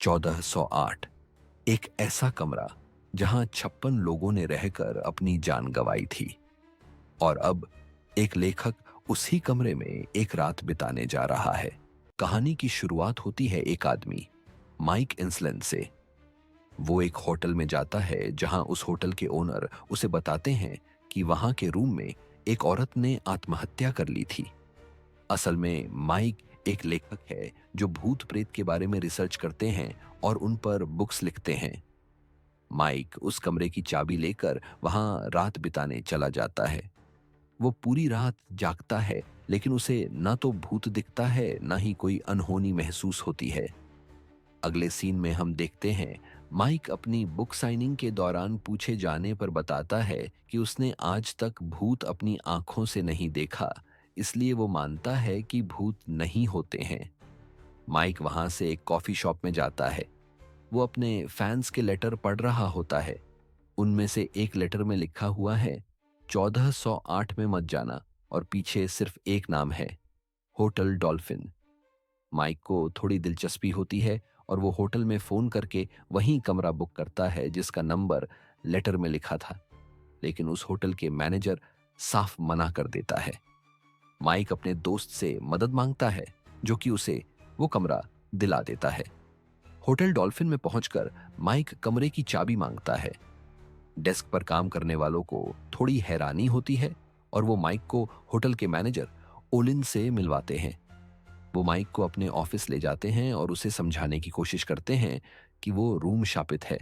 1408 एक ऐसा कमरा जहां 56 लोगों ने रहकर अपनी जान गंवाई थी। और अब एक लेखक उसी कमरे में एक रात बिताने जा रहा है। कहानी की शुरुआत होती है एक आदमी माइक इंसलेंड से। वो एक होटल में जाता है जहां उस होटल के ओनर उसे बताते हैं कि वहां के रूम में एक औरत ने आत्महत्या कर ली थी। असल में माइक एक लेखक है जो भूत प्रेत के बारे में रिसर्च करते हैं और उन पर बुक्स लिखते हैं। माइक उस कमरे की चाबी लेकर वहां रात बिताने चला जाता है। वो पूरी रात जागता है, लेकिन उसे ना तो भूत दिखता है ना ही कोई अनहोनी महसूस होती है। अगले सीन में हम देखते हैं माइक अपनी बुक साइनिंग के दौरान पूछे जाने पर बताता है कि उसने आज तक भूत अपनी आंखों से नहीं देखा, इसलिए वो मानता है कि भूत नहीं होते हैं। माइक वहां से एक कॉफी शॉप में जाता है। वो अपने फैंस के लेटर पढ़ रहा होता है। उनमें से एक लेटर में लिखा हुआ है, 1408 में मत जाना, और पीछे सिर्फ एक नाम है, होटल डॉल्फिन। माइक को थोड़ी दिलचस्पी होती है और वो होटल में फोन करके वहीं कमरा बुक करता है जिसका नंबर लेटर में लिखा था। लेकिन उस होटल के मैनेजर साफ मना कर देता है। माइक अपने दोस्त से मदद मांगता है, जो कि उसे वो कमरा दिला देता है। होटल डॉल्फिन में पहुंचकर माइक कमरे की चाबी मांगता है। डेस्क पर काम करने वालों को थोड़ी हैरानी होती है और वो माइक को होटल के मैनेजर ओलिन से मिलवाते हैं। वो माइक को अपने ऑफिस ले जाते हैं और उसे समझाने की कोशिश करते हैं कि वो रूम शापित है।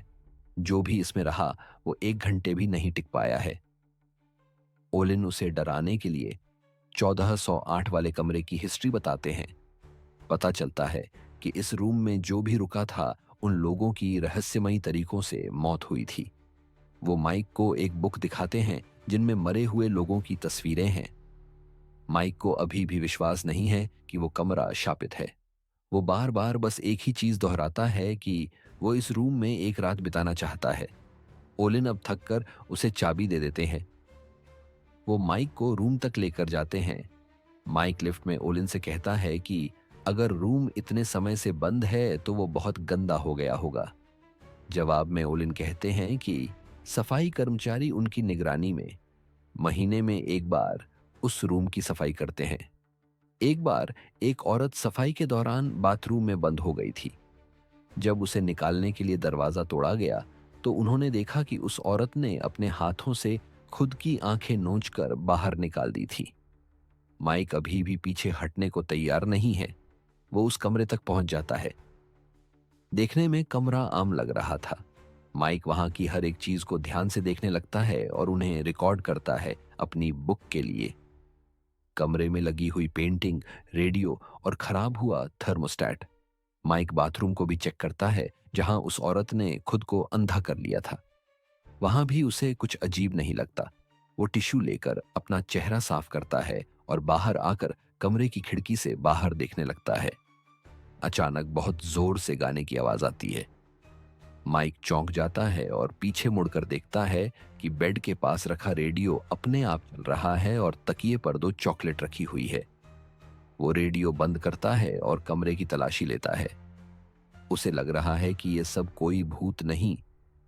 जो भी इसमें रहा वो 1 घंटे भी नहीं टिक पाया है। ओलिन उसे डराने के लिए 1408 वाले कमरे की हिस्ट्री बताते हैं। पता चलता है कि इस रूम में जो भी रुका था उन लोगों की रहस्यमयी तरीकों से मौत हुई थी। वो माइक को एक बुक दिखाते हैं जिनमें मरे हुए लोगों की तस्वीरें हैं। माइक को अभी भी विश्वास नहीं है कि वो कमरा शापित है। वो बार बार बस एक ही चीज दोहराता है कि वो इस रूम में एक रात बिताना चाहता है। ओलिन अब थक कर उसे चाबी दे देते हैं। वो माइक को रूम तक लेकर जाते हैं। माइक लिफ्ट में ओलिन से कहता है कि अगर रूम इतने समय से बंद है तो वो बहुत गंदा हो गया होगा। जवाब में ओलिन कहते हैं कि सफाई कर्मचारी उनकी निगरानी में महीने में एक बार उस रूम की सफाई करते हैं। एक बार एक औरत सफाई के दौरान बाथरूम में बंद हो गई थी। जब उसे निकालने के लिए दरवाजा तोड़ा गया तो उन्होंने देखा कि उस औरत ने अपने हाथों से खुद की आंखें नोचकर बाहर निकाल दी थी। माइक अभी भी पीछे हटने को तैयार नहीं है। वो उस कमरे तक पहुंच जाता है। देखने में कमरा आम लग रहा था। माइक वहां की हर एक चीज को ध्यान से देखने लगता है और उन्हें रिकॉर्ड करता है अपनी बुक के लिए। कमरे में लगी हुई पेंटिंग, रेडियो और खराब हुआ थर्मोस्टेट। माइक बाथरूम को भी चेक करता है जहां उस औरत ने खुद को अंधा कर लिया था। वहां भी उसे कुछ अजीब नहीं लगता। वो टिश्यू लेकर अपना चेहरा साफ करता है और बाहर आकर कमरे की खिड़की से बाहर देखने लगता है। अचानक बहुत जोर से गाने की आवाज आती है। माइक चौंक जाता है और पीछे मुड़कर देखता है कि बेड के पास रखा रेडियो अपने आप चल रहा है और तकिए पर 2 चॉकलेट रखी हुई है। वो रेडियो बंद करता है और कमरे की तलाशी लेता है। उसे लग रहा है कि ये सब कोई भूत नहीं,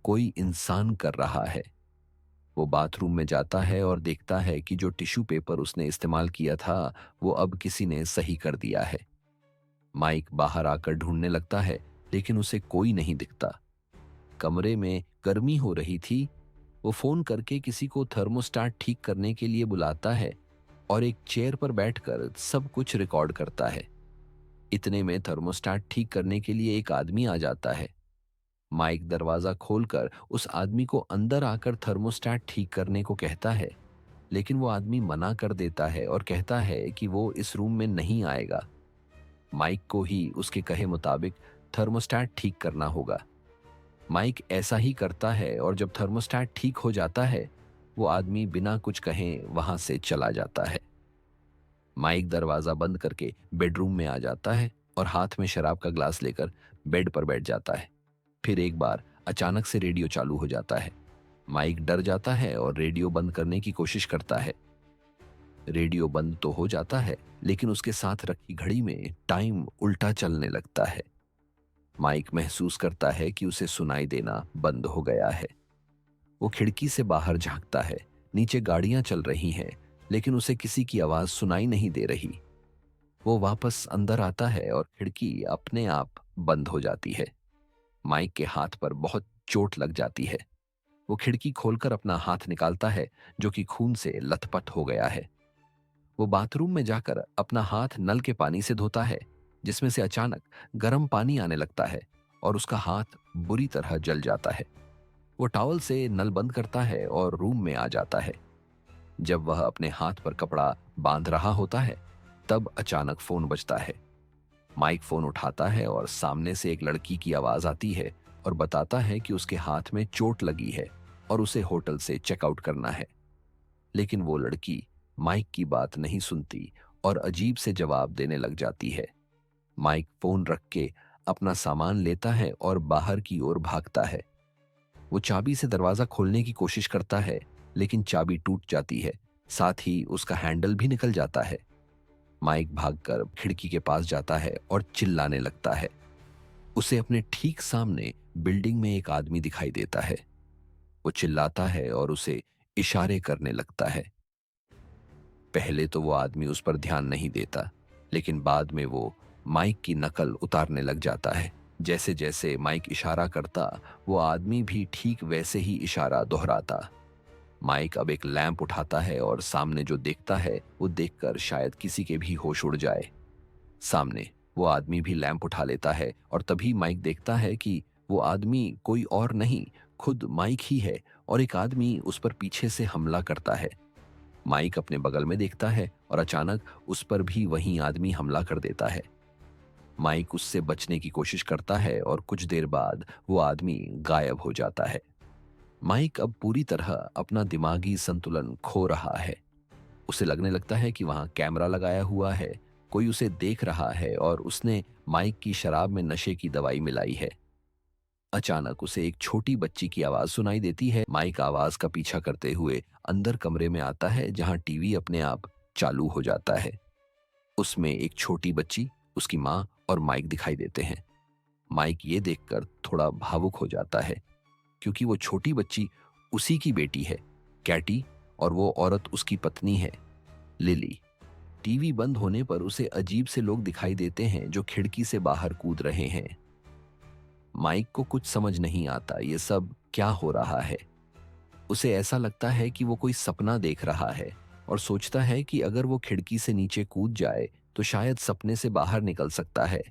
कोई इंसान कर रहा है। वो बाथरूम में जाता है और देखता है कि जो टिश्यू पेपर उसने इस्तेमाल किया था वो अब किसी ने सही कर दिया है। माइक बाहर आकर ढूंढने लगता है, लेकिन उसे कोई नहीं दिखता। कमरे में गर्मी हो रही थी। वो फोन करके किसी को थर्मोस्टेट ठीक करने के लिए बुलाता है और एक चेयर पर बैठकर सब कुछ रिकॉर्ड करता है। इतने में थर्मोस्टेट ठीक करने के लिए एक आदमी आ जाता है। माइक दरवाजा खोलकर उस आदमी को अंदर आकर थर्मोस्टेट ठीक करने को कहता है, लेकिन वो आदमी मना कर देता है और कहता है कि वो इस रूम में नहीं आएगा। माइक को ही उसके कहे मुताबिक थर्मोस्टेट ठीक करना होगा। माइक ऐसा ही करता है और जब थर्मोस्टेट ठीक हो जाता है वो आदमी बिना कुछ कहे वहां से चला जाता है। माइक दरवाजा बंद करके बेडरूम में आ जाता है और हाथ में शराब का ग्लास लेकर बेड पर बैठ जाता है। फिर एक बार अचानक से रेडियो चालू हो जाता है। माइक डर जाता है और रेडियो बंद करने की कोशिश करता है। रेडियो बंद तो हो जाता है, लेकिन उसके साथ रखी घड़ी में टाइम उल्टा चलने लगता है। माइक महसूस करता है कि उसे सुनाई देना बंद हो गया है। वो खिड़की से बाहर झांकता है। नीचे गाड़ियां चल रही हैं, लेकिन उसे किसी की आवाज सुनाई नहीं दे रही। वो वापस अंदर आता है और खिड़की अपने आप बंद हो जाती है। माइक के हाथ पर बहुत चोट लग जाती है। वो खिड़की खोलकर अपना हाथ निकालता है, जो कि खून से लथपथ हो गया है। वो बाथरूम में जाकर अपना हाथ नल के पानी से धोता है, जिसमें से अचानक गर्म पानी आने लगता है और उसका हाथ बुरी तरह जल जाता है। वो टॉवल से नल बंद करता है और रूम में आ जाता है। जब वह अपने हाथ पर कपड़ा बांध रहा होता है, तब अचानक फोन बजता है। माइक फोन उठाता है और सामने से एक लड़की की आवाज आती है और बताता है कि उसके हाथ में चोट लगी है और उसे होटल से चेकआउट करना है। लेकिन वो लड़की माइक की बात नहीं सुनती और अजीब से जवाब देने लग जाती है। माइक फोन रख के अपना सामान लेता है और बाहर की ओर भागता है। वो चाबी से दरवाजा खोलने की कोशिश करता है, लेकिन चाबी टूट जाती है। साथ ही उसका हैंडल भी निकल जाता है। माइक भागकर खिड़की के पास जाता है और चिल्लाने लगता है। उसे अपने ठीक सामने बिल्डिंग में एक आदमी दिखाई देता है। वो चिल्लाता है और उसे इशारे करने लगता है। पहले तो वो आदमी उस पर ध्यान नहीं देता, लेकिन बाद में वो माइक की नकल उतारने लग जाता है। जैसे जैसे माइक इशारा करता, वो आदमी भी ठीक वैसे ही इशारा दोहराता। माइक अब एक लैंप उठाता है और सामने जो देखता है वो देखकर शायद किसी के भी होश उड़ जाए। सामने वो आदमी भी लैंप उठा लेता है और तभी माइक देखता है कि वो आदमी कोई और नहीं, खुद माइक ही है और एक आदमी उस पर पीछे से हमला करता है। माइक अपने बगल में देखता है और अचानक उस पर भी वही आदमी हमला कर देता है। माइक उससे बचने की कोशिश करता है और कुछ देर बाद वो आदमी गायब हो जाता है। माइक अब पूरी तरह अपना दिमागी संतुलन खो रहा है। उसे लगने लगता है कि वहां कैमरा लगाया हुआ है, कोई उसे देख रहा है और उसने माइक की शराब में नशे की दवाई मिलाई है। अचानक उसे एक छोटी बच्ची की आवाज सुनाई देती है। माइक आवाज का पीछा करते हुए अंदर कमरे में आता है, जहां टीवी अपने आप चालू हो जाता है। उसमें एक छोटी बच्ची, उसकी माँ और माइक दिखाई देते हैं। माइक ये देखकर थोड़ा भावुक हो जाता है, क्योंकि वो छोटी बच्ची उसी की बेटी है, कैटी, और वो औरत उसकी पत्नी है, लिली। टीवी बंद होने पर उसे अजीब से लोग दिखाई देते हैं जो खिड़की से बाहर कूद रहे हैं। माइक को कुछ समझ नहीं आता ये सब क्या हो रहा है। उसे ऐसा लगता है कि वो कोई सपना देख रहा है और सोचता है कि अगर वो खिड़की से नीचे कूद जाए तो शायद सपने से बाहर निकल सकता है।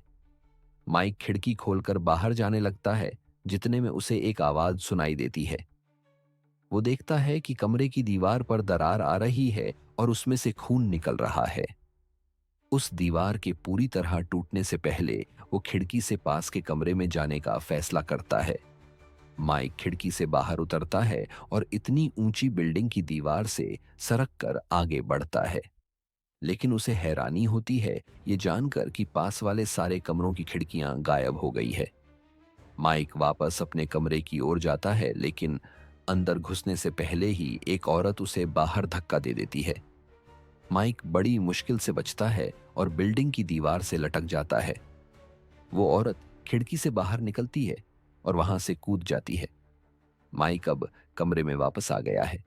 माइक खिड़की खोलकर बाहर जाने लगता है, जितने में उसे एक आवाज सुनाई देती है। वो देखता है कि कमरे की दीवार पर दरार आ रही है और उसमें से खून निकल रहा है। उस दीवार के पूरी तरह टूटने से पहले वो खिड़की से पास के कमरे में जाने का फैसला करता है। माइक खिड़की से बाहर उतरता है और इतनी ऊंची बिल्डिंग की दीवार से सरक कर आगे बढ़ता है। लेकिन उसे हैरानी होती है ये जानकर कि पास वाले सारे कमरों की खिड़कियां गायब हो गई है। माइक वापस अपने कमरे की ओर जाता है, लेकिन अंदर घुसने से पहले ही एक औरत उसे बाहर धक्का दे देती है। माइक बड़ी मुश्किल से बचता है और बिल्डिंग की दीवार से लटक जाता है। वो औरत खिड़की से बाहर निकलती है और वहां से कूद जाती है। माइक अब कमरे में वापस आ गया है।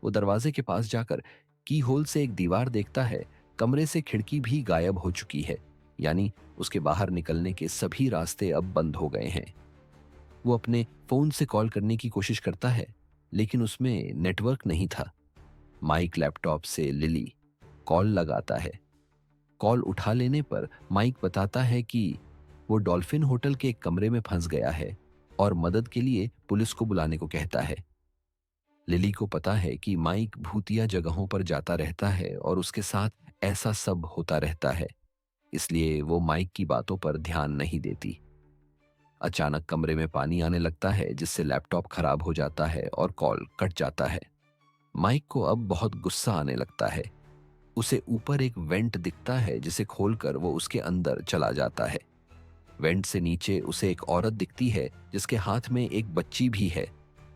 वो दरवाजे के पास जाकर की होल से एक दीवार देखता है। कमरे से खिड़की भी गायब हो चुकी है, यानी उसके बाहर निकलने के सभी रास्ते अब बंद हो गए हैं। वो अपने फोन से कॉल करने की कोशिश करता है, लेकिन उसमें नेटवर्क नहीं था। माइक लैपटॉप से लिली कॉल लगाता है। कॉल उठा लेने पर माइक बताता है कि वो डॉल्फिन होटल के एक कमरे में फंस गया है और मदद के लिए पुलिस को बुलाने को कहता है। लिली को पता है कि माइक भूतिया जगहों पर जाता रहता है और उसके साथ ऐसा सब होता रहता है, इसलिए वो माइक की बातों पर ध्यान नहीं देती। अचानक कमरे में पानी आने लगता है, जिससे लैपटॉप खराब हो जाता है और कॉल कट जाता है। माइक को अब बहुत गुस्सा आने लगता है। उसे ऊपर एक वेंट दिखता है, जिसे खोलकर वो उसके अंदर चला जाता है। वेंट से नीचे उसे एक औरत दिखती है, जिसके हाथ में एक बच्ची भी है।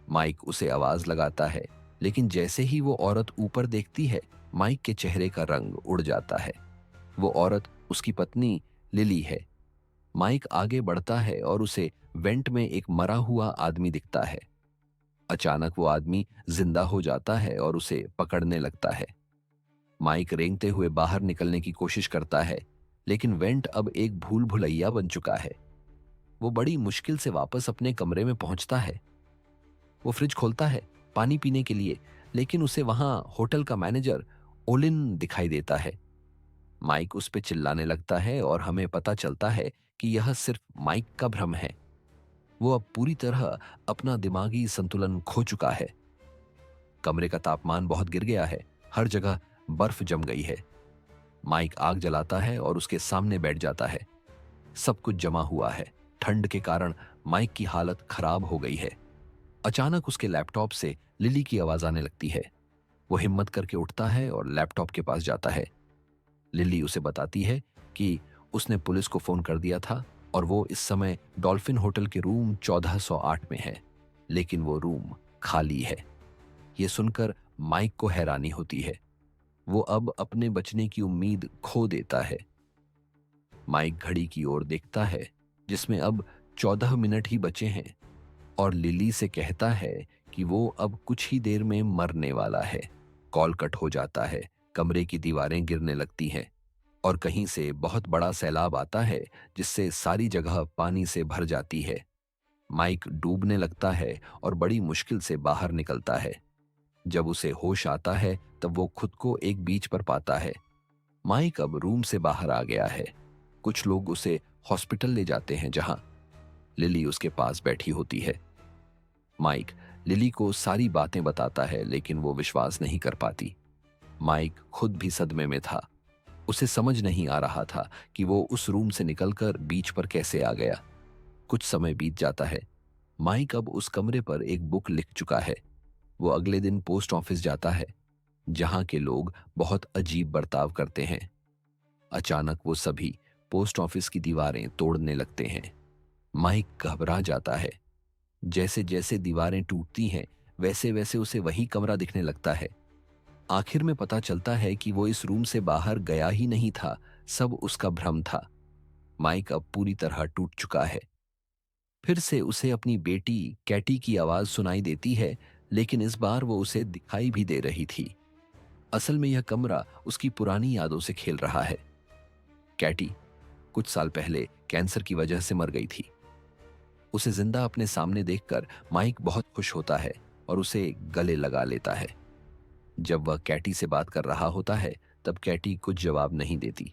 माइक उसे आवाज लगाता है, लेकिन जैसे ही वो औरत ऊपर देखती है, माइक के चेहरे का रंग उड़ जाता है। वो औरत उसकी पत्नी लिली है। माइक आगे बढ़ता है और उसे वेंट में एक मरा हुआ आदमी दिखता है। अचानक वो आदमी जिंदा हो जाता है और उसे पकड़ने लगता है। माइक रेंगते हुए बाहर निकलने की कोशिश करता है, लेकिन वेंट अब एक भूल भुलैया बन चुका है। वो बड़ी मुश्किल से वापस अपने कमरे में पहुंचता है। वो फ्रिज खोलता है पानी पीने के लिए, लेकिन उसे वहां होटल का मैनेजर ओलिन दिखाई देता है। माइक उस पे चिल्लाने लगता है और हमें पता चलता है कि यह सिर्फ माइक का भ्रम है। वो अब पूरी तरह अपना दिमागी संतुलन खो चुका है। कमरे का तापमान बहुत गिर गया है, हर जगह बर्फ जम गई है। माइक आग जलाता है और उसके सामने बैठ जाता है। सब कुछ जमा हुआ है। ठंड के कारण माइक की हालत खराब हो गई है। अचानक उसके लैपटॉप से लिली की आवाज आने लगती है। वो हिम्मत करके उठता है और लैपटॉप के पास जाता है। लिली उसे बताती है कि उसने पुलिस को फोन कर दिया था और वो इस समय डॉल्फिन होटल के रूम 1408 में है, लेकिन वो रूम खाली है। ये सुनकर माइक को हैरानी होती है। वो अब अपने बचने की उम्मीद खो देता है। माइक घड़ी की ओर देखता है, जिसमें अब 14 मिनट ही बचे हैं, और लिली से कहता है कि वो अब कुछ ही देर में मरने वाला है। कॉल कट हो जाता है। कमरे की दीवारें गिरने लगती हैं और कहीं से बहुत बड़ा सैलाब आता है, जिससे सारी जगह पानी से भर जाती है। माइक डूबने लगता है और बड़ी मुश्किल से बाहर निकलता है। जब उसे होश आता है तब वो खुद को एक बीच पर पाता है। माइक अब रूम से बाहर आ गया है। कुछ लोग उसे हॉस्पिटल ले जाते हैं, जहां लिली उसके पास बैठी होती है। माइक लिली को सारी बातें बताता है, लेकिन वो विश्वास नहीं कर पाती। माइक खुद भी सदमे में था। उसे समझ नहीं आ रहा था कि वो उस रूम से निकलकर बीच पर कैसे आ गया। कुछ समय बीत जाता है। माइक अब उस कमरे पर एक बुक लिख चुका है। वो अगले दिन पोस्ट ऑफिस जाता है, जहां के लोग बहुत अजीब बर्ताव करते हैं। अचानक वो सभी पोस्ट ऑफिस की दीवारें तोड़ने लगते हैं। माइक घबरा जाता है। जैसे जैसे दीवारें टूटती हैं, वैसे वैसे उसे वही कमरा दिखने लगता है। आखिर में पता चलता है कि वो इस रूम से बाहर गया ही नहीं था, सब उसका भ्रम था। माइक अब पूरी तरह टूट चुका है। फिर से उसे अपनी बेटी कैटी की आवाज सुनाई देती है, लेकिन इस बार वो उसे दिखाई भी दे रही थी। असल में यह कमरा उसकी पुरानी यादों से खेल रहा है। कैटी कुछ साल पहले कैंसर की वजह से मर गई थी। उसे जिंदा अपने सामने देखकर माइक बहुत खुश होता है और उसे गले लगा लेता है। जब वह कैटी से बात कर रहा होता है, तब कैटी कुछ जवाब नहीं देती।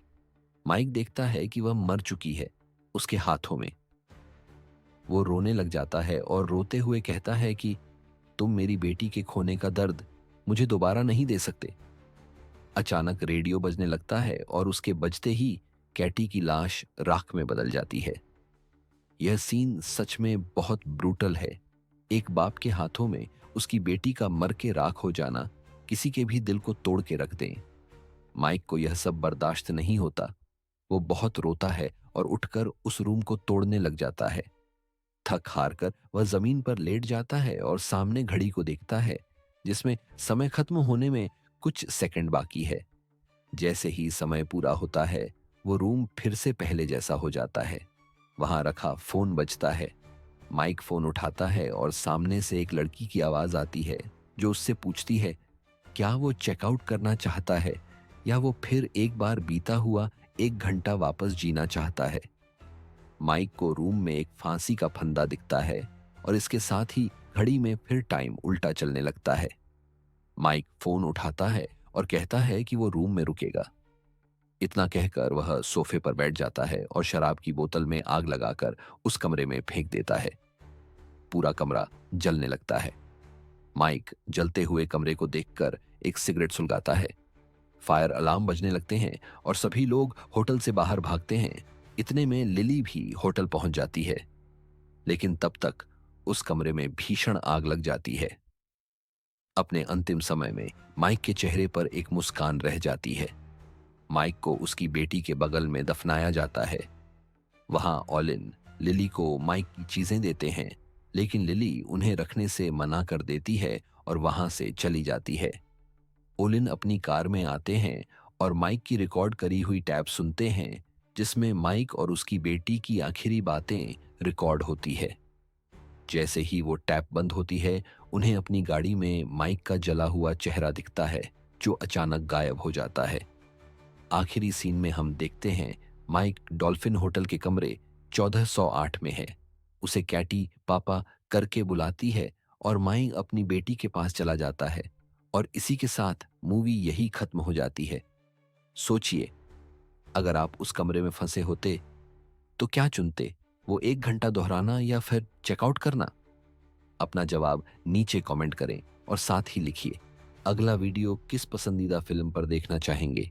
माइक देखता है कि वह मर चुकी है, उसके हाथों में। वो रोने लग जाता है और रोते हुए कहता है कि तुम मेरी बेटी के खोने का दर्द मुझे दोबारा नहीं दे सकते। अचानक रेडियो बजने लगता है और उसके बजते ही कैटी की लाश राख में बदल जाती है। यह सीन सच में बहुत ब्रूटल है। एक बाप के हाथों में उसकी बेटी का मर के राख हो जाना किसी के भी दिल को तोड़ के रख दे। माइक को यह सब बर्दाश्त नहीं होता। वो बहुत रोता है और उठकर उस रूम को तोड़ने लग जाता है। थक हार कर वह जमीन पर लेट जाता है और सामने घड़ी को देखता है, जिसमें समय खत्म होने में कुछ सेकंड बाकी है। जैसे ही समय पूरा होता है, वो रूम फिर से पहले जैसा हो जाता है। वहां रखा फोन बजता है। माइक फोन उठाता है और सामने से एक लड़की की आवाज आती है, जो उससे पूछती है क्या वो चेकआउट करना चाहता है या वो फिर एक बार बीता हुआ 1 घंटा वापस जीना चाहता है। माइक को रूम में एक फांसी का फंदा दिखता है और इसके साथ ही घड़ी में फिर टाइम उल्टा चलने लगता है। माइक फोन उठाता है और कहता है कि वो रूम में रुकेगा। इतना कहकर वह सोफे पर बैठ जाता है और शराब की बोतल में आग लगाकर उस कमरे में फेंक देता है। पूरा कमरा जलने लगता है। माइक जलते हुए कमरे को देखकर एक सिगरेट सुलगाता है। फायर अलार्म बजने लगते हैं और सभी लोग होटल से बाहर भागते हैं। इतने में लिली भी होटल पहुंच जाती है, लेकिन तब तक उस कमरे में भीषण आग लग जाती है। अपने अंतिम समय में माइक के चेहरे पर एक मुस्कान रह जाती है। माइक को उसकी बेटी के बगल में दफनाया जाता है। वहां ओलिन लिली को माइक की चीजें देते हैं, लेकिन लिली उन्हें रखने से मना कर देती है और वहां से चली जाती है। ओलिन अपनी कार में आते हैं और माइक की रिकॉर्ड करी हुई टैप सुनते हैं, जिसमें माइक और उसकी बेटी की आखिरी बातें रिकॉर्ड होती है। जैसे ही वो टैप बंद होती है, उन्हें अपनी गाड़ी में माइक का जला हुआ चेहरा दिखता है, जो अचानक गायब हो जाता है। आखिरी सीन में हम देखते हैं माइक डॉल्फिन होटल के कमरे 1408 में है। उसे कैटी पापा करके बुलाती है और माइक अपनी बेटी के पास चला जाता है, और इसी के साथ मूवी यही खत्म हो जाती है। सोचिए, अगर आप उस कमरे में फंसे होते तो क्या चुनते? वो 1 घंटा दोहराना या फिर चेकआउट करना? अपना जवाब नीचे कमेंट करें और साथ ही लिखिए अगला वीडियो किस पसंदीदा फिल्म पर देखना चाहेंगे।